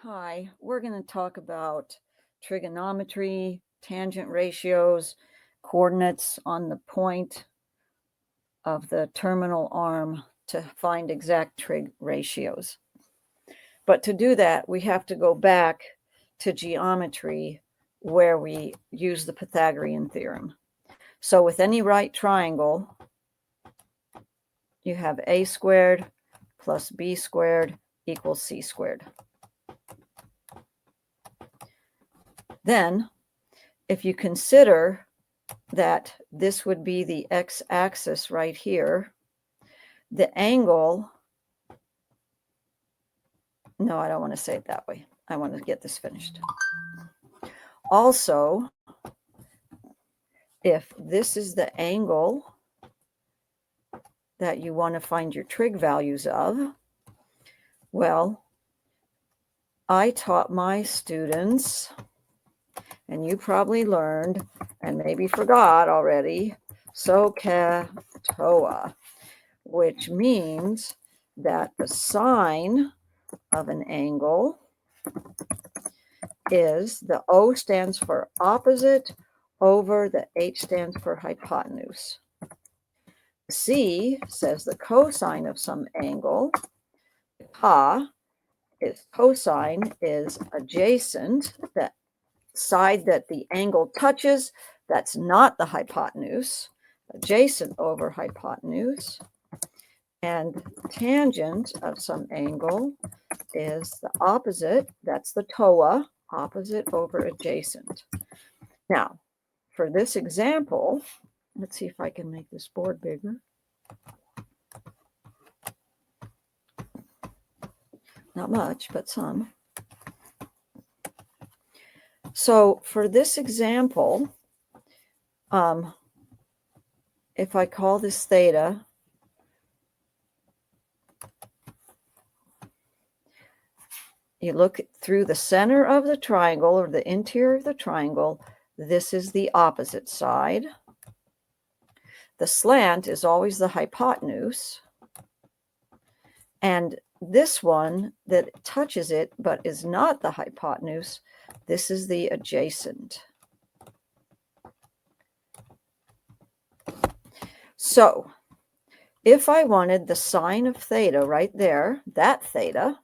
Hi, we're going to talk about trigonometry, tangent ratios, coordinates on the point of the terminal arm to find exact trig ratios. But to do that, we have to go back to geometry where we use the Pythagorean theorem. So with any right triangle, you have a squared plus b squared equals c squared. Then, if you consider that this would be the x-axis right here, the angle, no, I don't want to say it that way. I want to get this finished. Also, if this is the angle that you want to find your trig values of, well, I taught my students, and you probably learned and maybe forgot already, SOHCAHTOA, which means that the sine of an angle is the O stands for opposite over the H stands for hypotenuse. C says the cosine of some angle. Ha is cosine is adjacent, that side that the angle touches, that's not the hypotenuse, adjacent over hypotenuse. And tangent of some angle is the opposite, that's the TOA, opposite over adjacent. Now, for this example, let's see if I can make this board bigger. Not much, but some. So for this example, if I call this theta, you look through the center of the triangle or the interior of the triangle, this is the opposite side. The slant is always the hypotenuse. And this one that touches it but is not the hypotenuse, this is the adjacent. So if I wanted the sine of theta right there, that theta,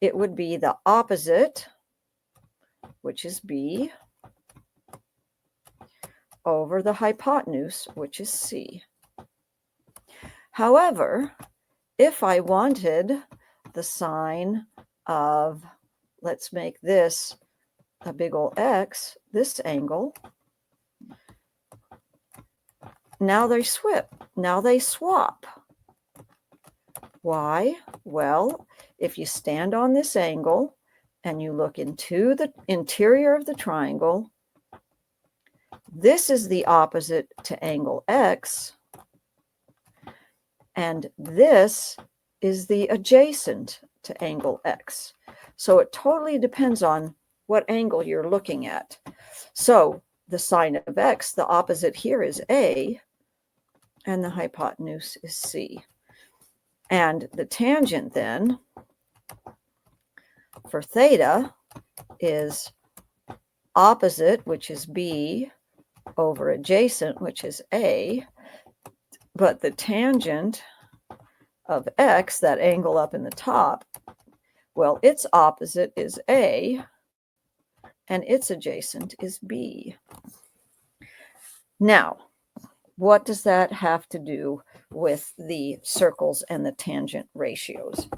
it would be the opposite, which is b, over the hypotenuse, which is c. However, if I wanted the sine of, let's make this a big old X, this angle, now they swap. Why? Well, if you stand on this angle and you look into the interior of the triangle, this is the opposite to angle X, and this is the adjacent to angle X. So it totally depends on what angle you're looking at. So the sine of X, the opposite here is A, and the hypotenuse is C. And the tangent then for theta is opposite, which is B, over adjacent, which is A. But the tangent of X, that angle up in the top, well, its opposite is A, and its adjacent is B. Now, what does that have to do with the circles and the tangent ratios?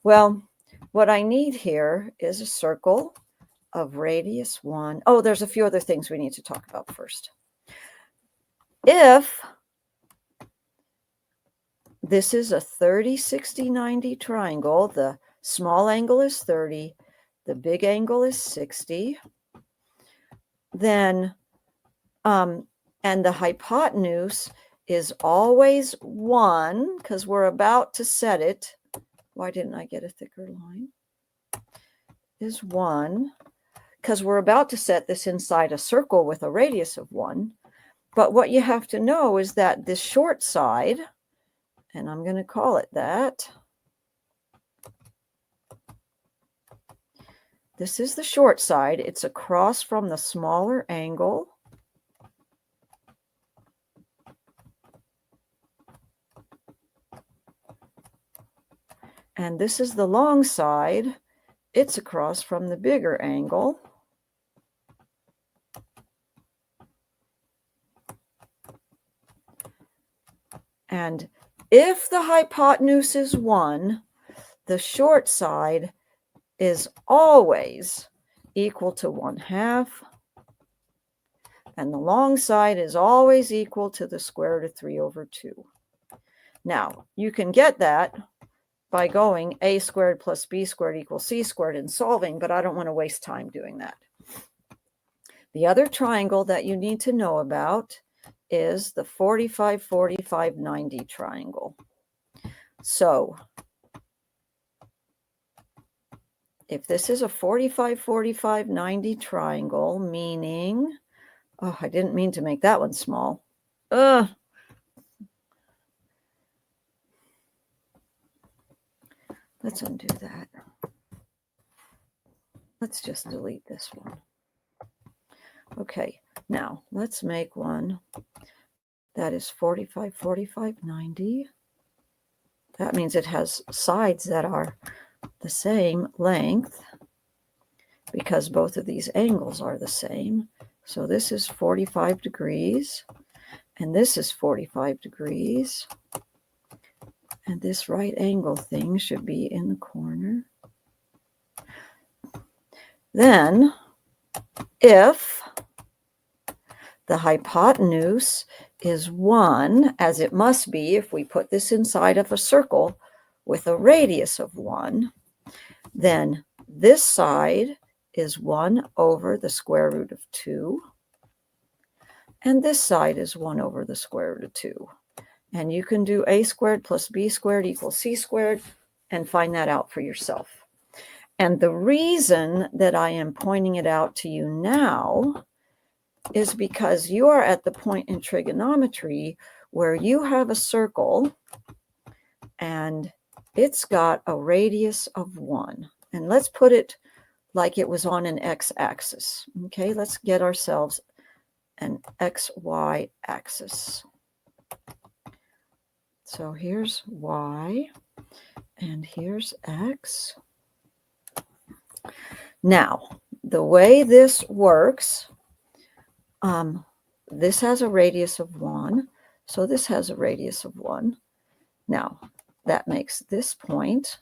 Well, what I need here is a circle of radius 1. Oh, there's a few other things we need to talk about first. If this is a 30, 60, 90 triangle, the small angle is 30, the big angle is 60, then and the hypotenuse is always 1, because we're about to set it. Why didn't I get a thicker line? Is 1, because we're about to set this inside a circle with a radius of 1. But what you have to know is that this short side, and I'm going to call it that, This is the short side. It's across from the smaller angle. And this is the long side. It's across from the bigger angle. And if the hypotenuse is 1, the short side is always equal to 1/2, and the long side is always equal to the square root of 3/2. Now, you can get that by going a squared plus b squared equals c squared and solving, but I don't want to waste time doing that. The other triangle that you need to know about is the 45, 45, 90 triangle. So if this is a 45, 45, 90 triangle, meaning, oh, I didn't mean to make that one small. Let's undo that. Let's just delete this one. Okay, now let's make one that is 45, 45, 90. That means it has sides that are the same length because both of these angles are the same. So this is 45 degrees, and this is 45 degrees. And this right angle thing should be in the corner. Then, if the hypotenuse is 1, as it must be if we put this inside of a circle with a radius of 1, then this side is 1 over the square root of 2, and this side is 1 over the square root of 2. And you can do a squared plus b squared equals c squared and find that out for yourself. And the reason that I am pointing it out to you now is because you are at the point in trigonometry where you have a circle and it's got a radius of 1. And let's put it like it was on an x-axis. Okay, let's get ourselves an xy axis. So here's y, and here's x. Now, the way this works, this has a radius of 1, so this has a radius of 1. Now, that makes this point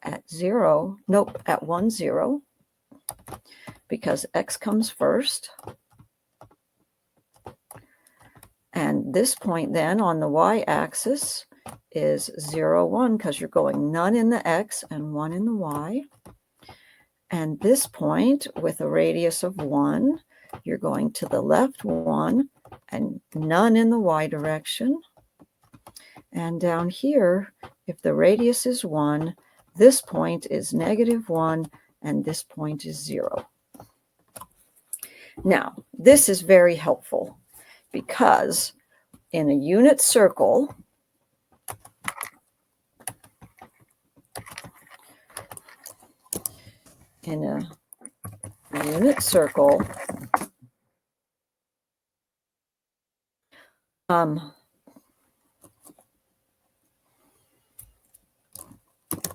at 1, 0, because x comes first. And this point then on the y-axis is 0, 1, because you're going none in the x and 1 in the y. And this point with a radius of 1, you're going to the left 1 and none in the y direction. And down here, if the radius is 1, this point is -1 and this point is 0. Now, this is very helpful because in a unit circle,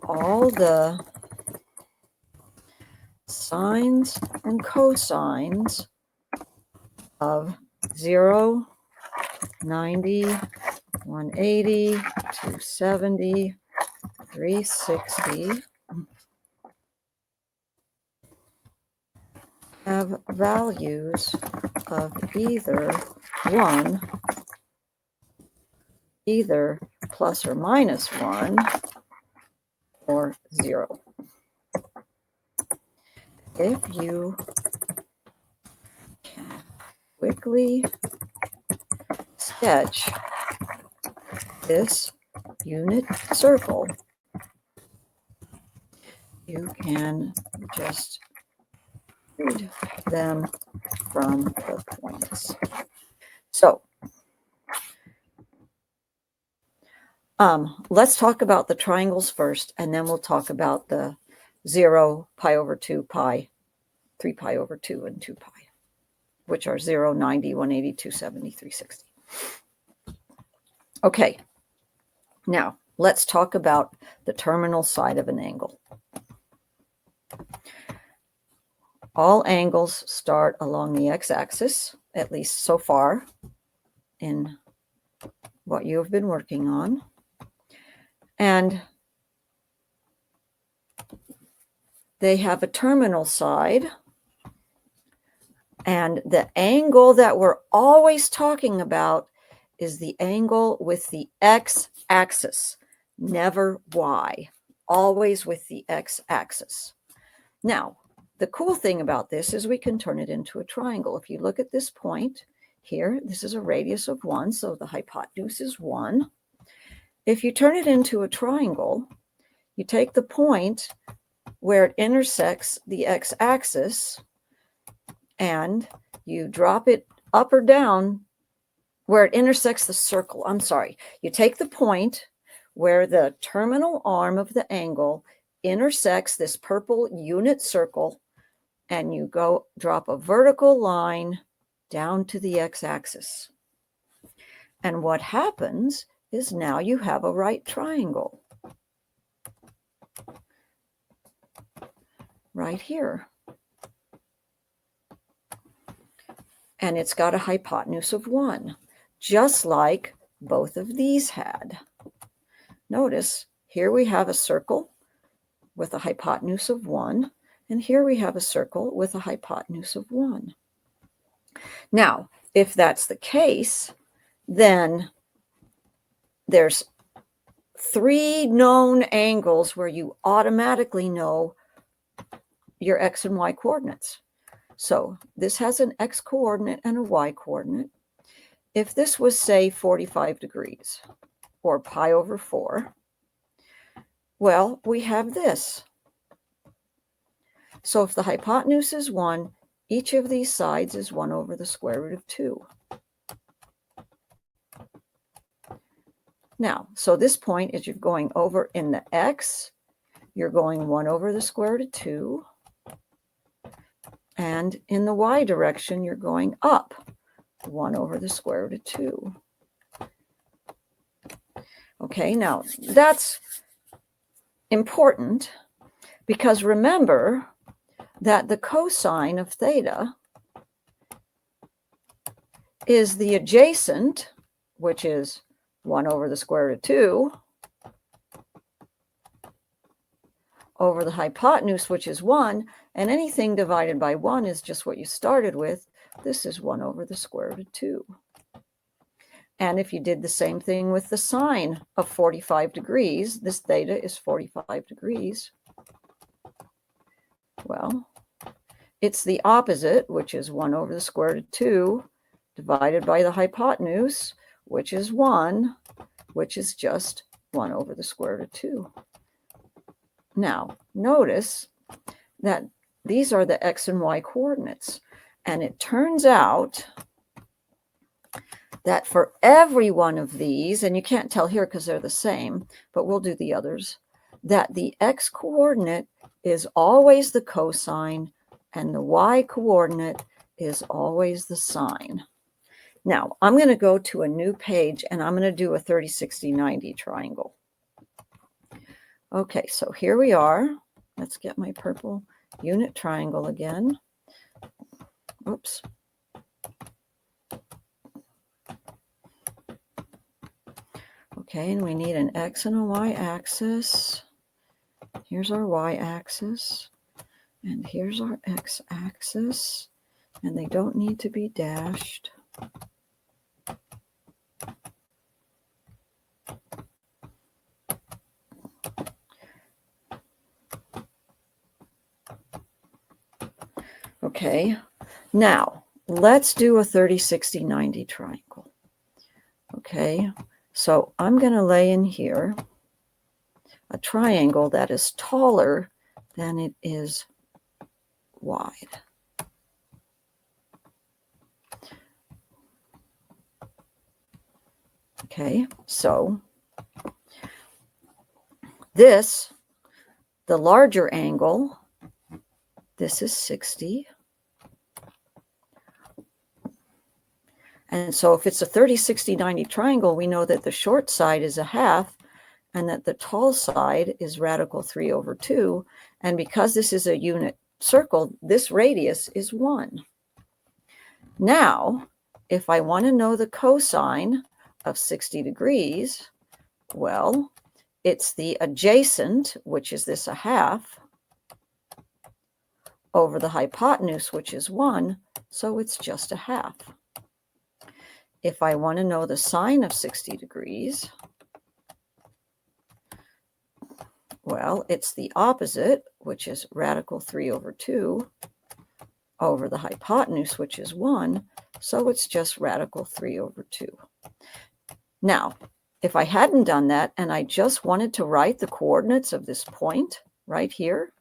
all the sines and cosines of 0, 90, 180, 270, 360 have values of either 1, either plus or minus 1, or 0. If you can quickly sketch this unit circle, you can just read them from the points. So, let's talk about the triangles first, and then we'll talk about the 0, pi over 2, pi, 3 pi over 2, and 2 pi, which are 0, 90, 180, 270, 360. Okay, now let's talk about the terminal side of an angle. All angles start along the x-axis, at least so far in what you have been working on. And they have a terminal side. And the angle that we're always talking about is the angle with the x-axis, never y, always with the x-axis. Now, the cool thing about this is we can turn it into a triangle. If you look at this point here, this is a radius of 1, so the hypotenuse is 1. If you turn it into a triangle, you take the point where it intersects the x-axis and you drop it up or down where it intersects the circle. I'm sorry. You take the point where the terminal arm of the angle intersects this purple unit circle, and you go drop a vertical line down to the x-axis. And what happens is now you have a right triangle right here. And it's got a hypotenuse of 1, just like both of these had. Notice here we have a circle with a hypotenuse of 1, and here we have a circle with a hypotenuse of 1. Now, if that's the case, then there's 3 known angles where you automatically know your x and y coordinates. So this has an x coordinate and a y coordinate. If this was, say, 45 degrees or pi over 4, well, we have this. So if the hypotenuse is 1, each of these sides is 1 over the square root of 2. Now, so this point is you're going over in the x, you're going 1 over the square root of 2. And in the y direction, you're going up 1 over the square root of 2. Okay, now that's important because remember that the cosine of theta is the adjacent, which is 1 over the square root of 2, over the hypotenuse, which is 1, and anything divided by 1 is just what you started with. This is 1 over the square root of 2. And if you did the same thing with the sine of 45 degrees, this theta is 45 degrees. Well, it's the opposite, which is 1 over the square root of 2, divided by the hypotenuse, which is 1, which is just 1 over the square root of 2. Now, notice that these are the x and y coordinates. And it turns out that for every one of these, and you can't tell here because they're the same, but we'll do the others, that the x coordinate is always the cosine and the y coordinate is always the sine. Now, I'm going to go to a new page and I'm going to do a 30, 60, 90 triangle. Okay, so here we are. Let's get my purple unit triangle again. Oops. Okay, and we need an x and a y axis. Here's our y axis, and here's our x axis, and they don't need to be dashed. Okay, now let's do a 30, 60, 90 triangle. Okay, so I'm going to lay in here a triangle that is taller than it is wide. Okay, so this the larger angle, this is 60. And so if it's a 30, 60, 90 triangle, we know that the short side is a half and that the tall side is radical 3 over 2. And because this is a unit circle, this radius is 1. Now, if I want to know the cosine of 60 degrees, well, it's the adjacent, which is this a half, over the hypotenuse, which is 1, so it's just a half. If I want to know the sine of 60 degrees, well, it's the opposite, which is radical 3 over 2, over the hypotenuse, which is 1, so it's just radical 3 over 2. Now, if I hadn't done that and I just wanted to write the coordinates of this point right here,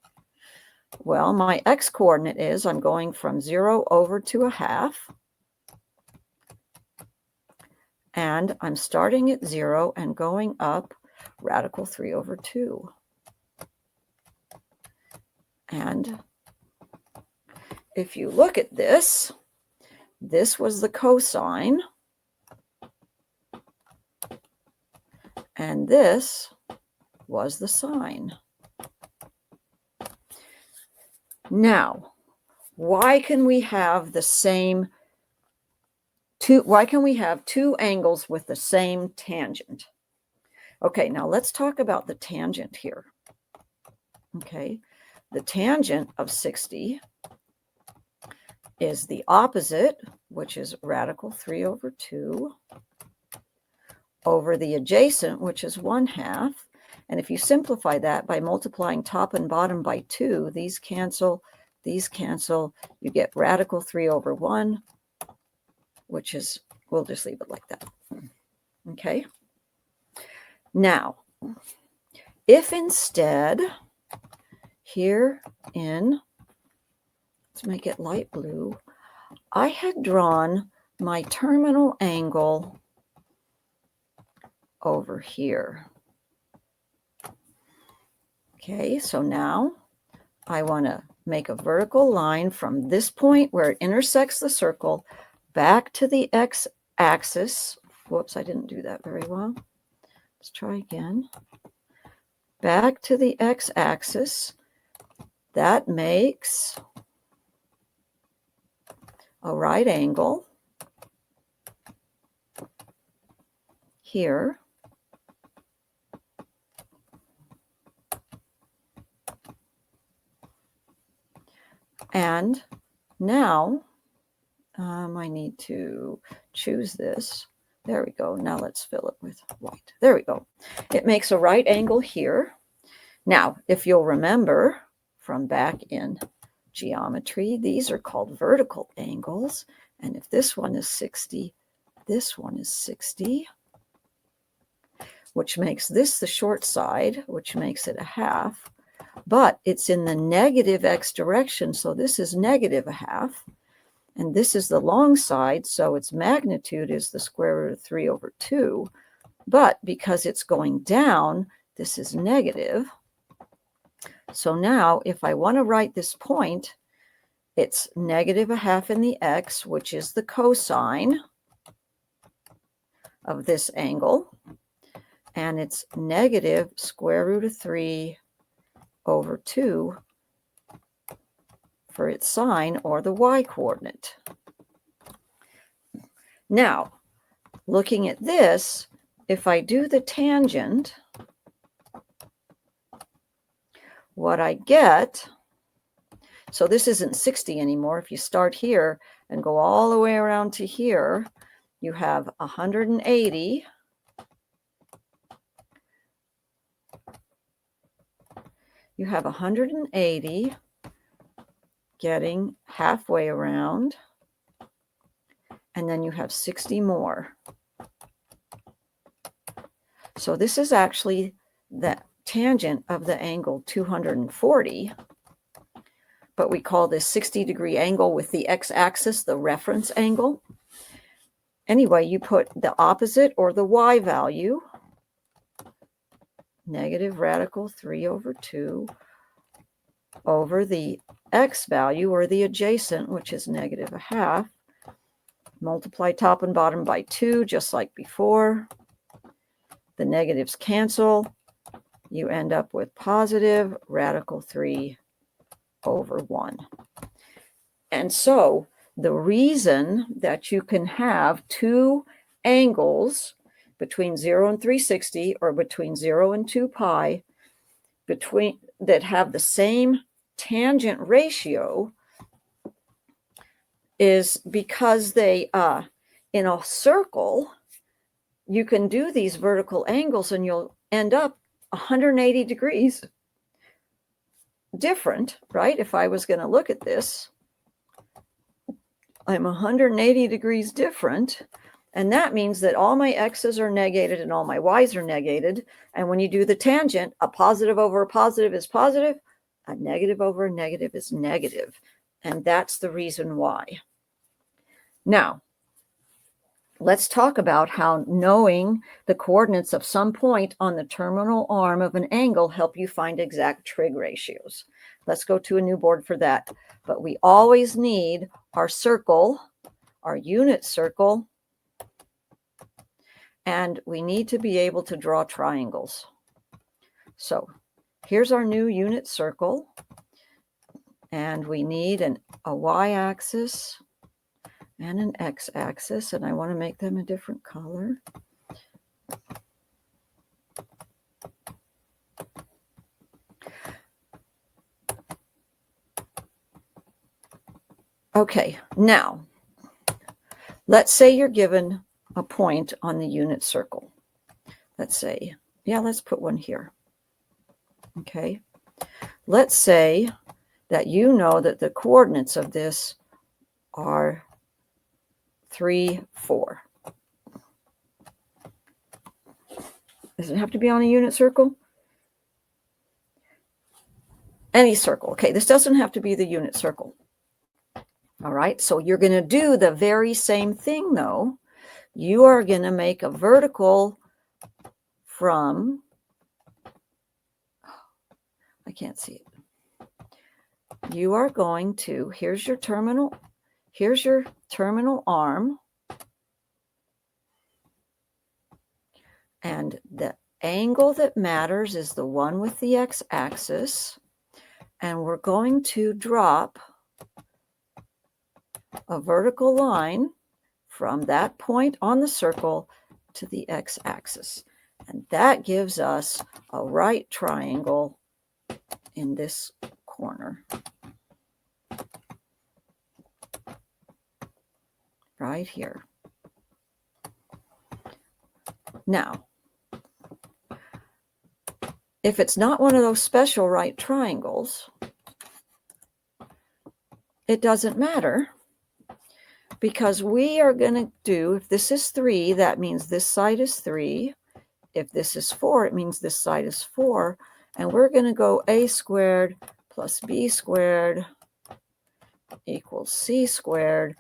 well, my x-coordinate is I'm going from 0 over to a half, and I'm starting at 0 and going up radical 3 over 2. And if you look at this, this was the cosine, and this was the sine. Now, why can we have the same why can we have two angles with the same tangent? Okay, now let's talk about the tangent here. Okay, the tangent of 60 is the opposite, which is radical 3 over 2, over the adjacent, which is 1/2. And if you simplify that by multiplying top and bottom by 2, these cancel, you get radical 3 over 1, which is, we'll just leave it like that. Okay. Now, if instead here in, let's make it light blue, I had drawn my terminal angle over here. Okay, so now I want to make a vertical line from this point where it intersects the circle back to the x-axis. Whoops, I didn't do that very well. Let's try again. Back to the x-axis. That makes a right angle here. And now I need to choose this. There we go. Now let's fill it with white. There we go. It makes a right angle here. Now, if you'll remember from back in geometry, these are called vertical angles. And if this one is 60, this one is 60, which makes this the short side, which makes it a half. But it's in the negative x direction, so this is negative a half. And this is the long side, so its magnitude is the square root of 3 over 2. But because it's going down, this is negative. So now, if I want to write this point, it's negative a half in the x, which is the cosine of this angle. And it's negative square root of 3 over 2 for its sine, or the y-coordinate. Now, looking at this, if I do the tangent, what I get, so this isn't 60 anymore. If you start here and go all the way around to here, you have 180. You have 180 getting halfway around, and then you have 60 more. So this is actually the tangent of the angle 240, but we call this 60-degree angle with the x-axis the reference angle. Anyway, you put the opposite or the y value, negative radical 3 over 2, over the x value, or the adjacent, which is -1/2. Multiply top and bottom by 2, just like before. The negatives cancel. You end up with positive radical 3/1. And so the reason that you can have two angles between 0 and 360, or between 0 and 2 pi, that have the same tangent ratio, is because they, in a circle, you can do these vertical angles and you'll end up 180 degrees different, right? If I was going to look at this, I'm 180 degrees different. And that means that all my x's are negated and all my y's are negated. And when you do the tangent, a positive over a positive is positive, a negative over a negative is negative. And that's the reason why. Now, let's talk about how knowing the coordinates of some point on the terminal arm of an angle help you find exact trig ratios. Let's go to a new board for that. But we always need our circle, our unit circle, and we need to be able to draw triangles. So here's our new unit circle, and we need a y-axis and an x-axis, and I want to make them a different color. Okay, now, let's say you're given a point on the unit circle. Let's say, let's put one here. Okay, let's say that you know that the coordinates of this are 3, 4. Does it have to be on a unit circle? Any circle. Okay, this doesn't have to be the unit circle. All right, so you're going to do the very same thing, though. You are going to make a vertical from, I can't see it. You are going to, here's your terminal arm, and the angle that matters is the one with the x-axis, and we're going to drop a vertical line from that point on the circle to the x-axis. And that gives us a right triangle in this corner. Right here. Now, if it's not one of those special right triangles, it doesn't matter, because we are going to do, if this is 3, that means this side is 3. If this is 4, it means this side is 4. And we're going to go a squared plus b squared equals c squared.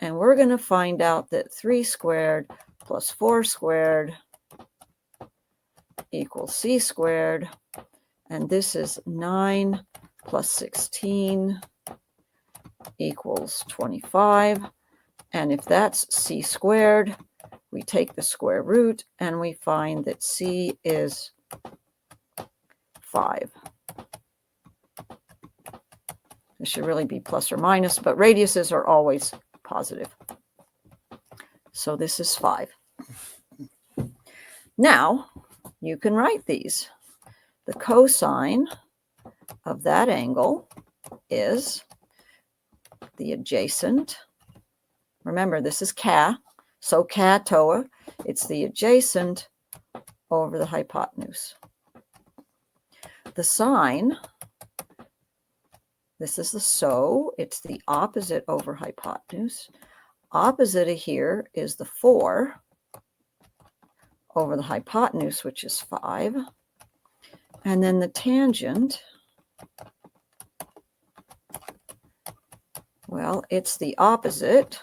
And we're going to find out that 3 squared plus 4 squared equals c squared. And this is 9 plus 16 equals 25. And if that's c squared, we take the square root and we find that c is 5. This should really be plus or minus, but radiuses are always positive. So this is 5. Now, you can write these. The cosine of that angle is the adjacent. Remember, this is ka, so ka toa. It's the adjacent over the hypotenuse. The sine, this is the so, it's the opposite over hypotenuse. Opposite of here is the 4 over the hypotenuse, which is 5. And then the tangent, well, it's the opposite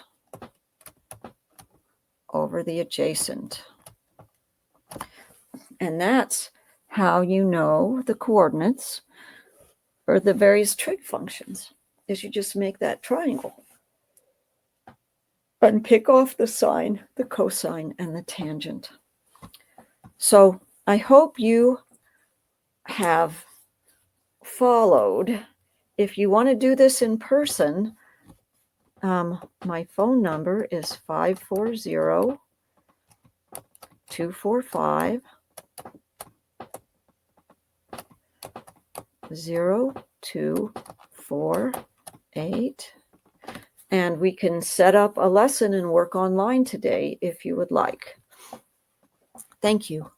over the adjacent. And that's how you know the coordinates or the various trig functions is you just make that triangle and pick off the sine, the cosine, and the tangent. So I hope you have followed. If you want to do this in person, my phone number is 540-245-0248. And we can set up a lesson and work online today if you would like. Thank you.